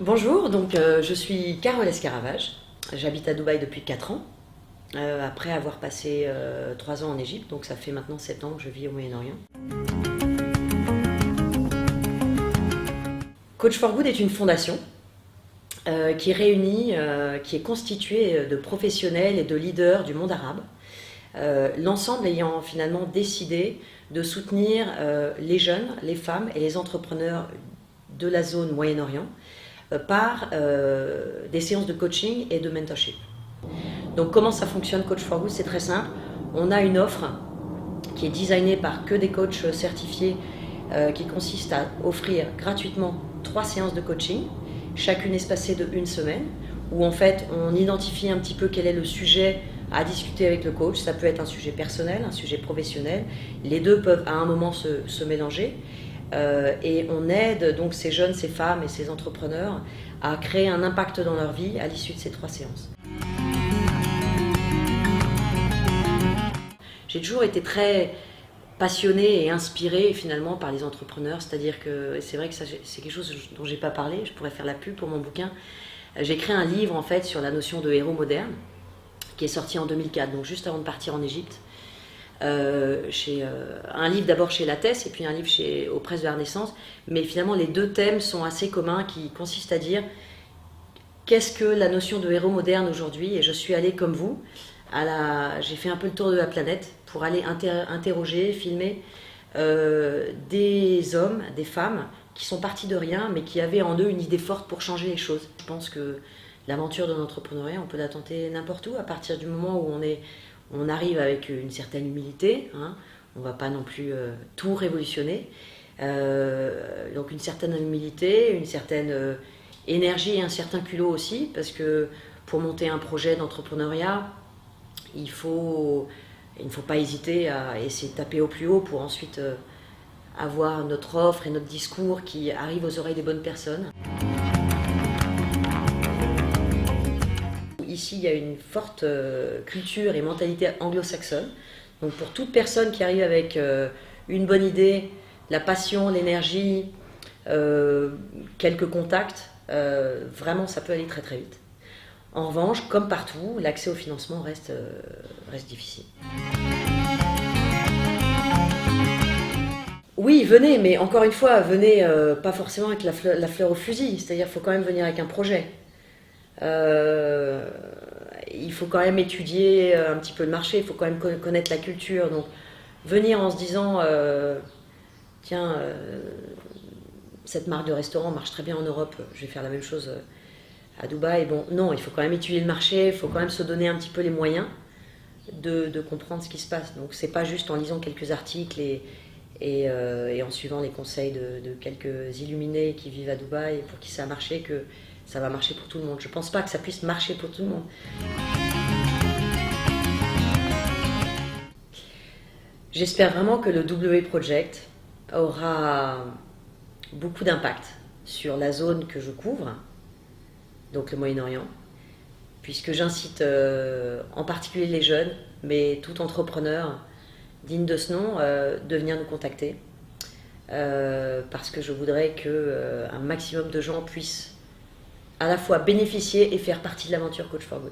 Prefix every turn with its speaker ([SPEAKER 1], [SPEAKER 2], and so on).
[SPEAKER 1] Bonjour, je suis Carole Escaravage, j'habite à Dubaï depuis 4 ans, après avoir passé 3 ans en Égypte, donc ça fait maintenant 7 ans que je vis au Moyen-Orient. Coach for Good est une fondation qui réunit, qui est constituée de professionnels et de leaders du monde arabe, l'ensemble ayant finalement décidé de soutenir les jeunes, les femmes et les entrepreneurs de la zone Moyen-Orient par des séances de coaching et de mentorship. Donc comment ça fonctionne Coach for Good? C'est très simple. On a une offre qui est designée par que des coachs certifiés qui consiste à offrir gratuitement 3 séances de coaching, chacune espacée de 1 semaine, où en fait on identifie un petit peu quel est le sujet à discuter avec le coach. Ça peut être un sujet personnel, un sujet professionnel. Les deux peuvent à un moment se mélanger. Et on aide donc ces jeunes, ces femmes et ces entrepreneurs à créer un impact dans leur vie à l'issue de ces 3 séances. J'ai toujours été très passionnée et inspirée finalement par les entrepreneurs, c'est-à-dire que c'est vrai que c'est quelque chose dont j'ai pas parlé, je pourrais faire la pub pour mon bouquin. J'ai écrit un livre en fait sur la notion de héros moderne qui est sorti en 2004, donc juste avant de partir en Égypte. Un livre d'abord chez Lattès et puis un livre aux Presses de la Renaissance, mais finalement les deux thèmes sont assez communs qui consistent à dire qu'est-ce que la notion de héros moderne aujourd'hui, et je suis allée comme vous, j'ai fait un peu le tour de la planète pour aller interroger, filmer des hommes, des femmes qui sont partis de rien mais qui avaient en eux une idée forte pour changer les choses. Je pense que l'aventure de l'entrepreneuriat, on peut la tenter n'importe où à partir du moment où on arrive avec une certaine humilité, hein, on ne va pas non plus tout révolutionner, donc une certaine humilité, une certaine énergie et un certain culot aussi, parce que pour monter un projet d'entrepreneuriat, il ne faut pas hésiter à essayer de taper au plus haut pour ensuite avoir notre offre et notre discours qui arrivent aux oreilles des bonnes personnes. Ici, il y a une forte culture et mentalité anglo-saxonne. Donc pour toute personne qui arrive avec une bonne idée, la passion, l'énergie, quelques contacts, vraiment ça peut aller très très vite. En revanche, comme partout, l'accès au financement reste difficile. Oui, venez, mais encore une fois, venez pas forcément avec la fleur au fusil, c'est-à-dire qu'il faut quand même venir avec un projet. Il faut quand même étudier un petit peu le marché, il faut quand même connaître la culture. Donc venir en se disant tiens, cette marque de restaurant marche très bien en Europe, je vais faire la même chose à Dubaï. Bon, non, il faut quand même étudier le marché, il faut quand même se donner un petit peu les moyens de comprendre ce qui se passe. Donc c'est pas juste en lisant quelques articles et en suivant les conseils de quelques illuminés qui vivent à Dubaï pour qui ça a marché que ça va marcher pour tout le monde. Je ne pense pas que ça puisse marcher pour tout le monde. J'espère vraiment que le W Project aura beaucoup d'impact sur la zone que je couvre, donc le Moyen-Orient, puisque j'incite en particulier les jeunes, mais tout entrepreneur digne de ce nom, de venir nous contacter, parce que je voudrais qu'un maximum de gens puissent à la fois bénéficier et faire partie de l'aventure Coach for Good.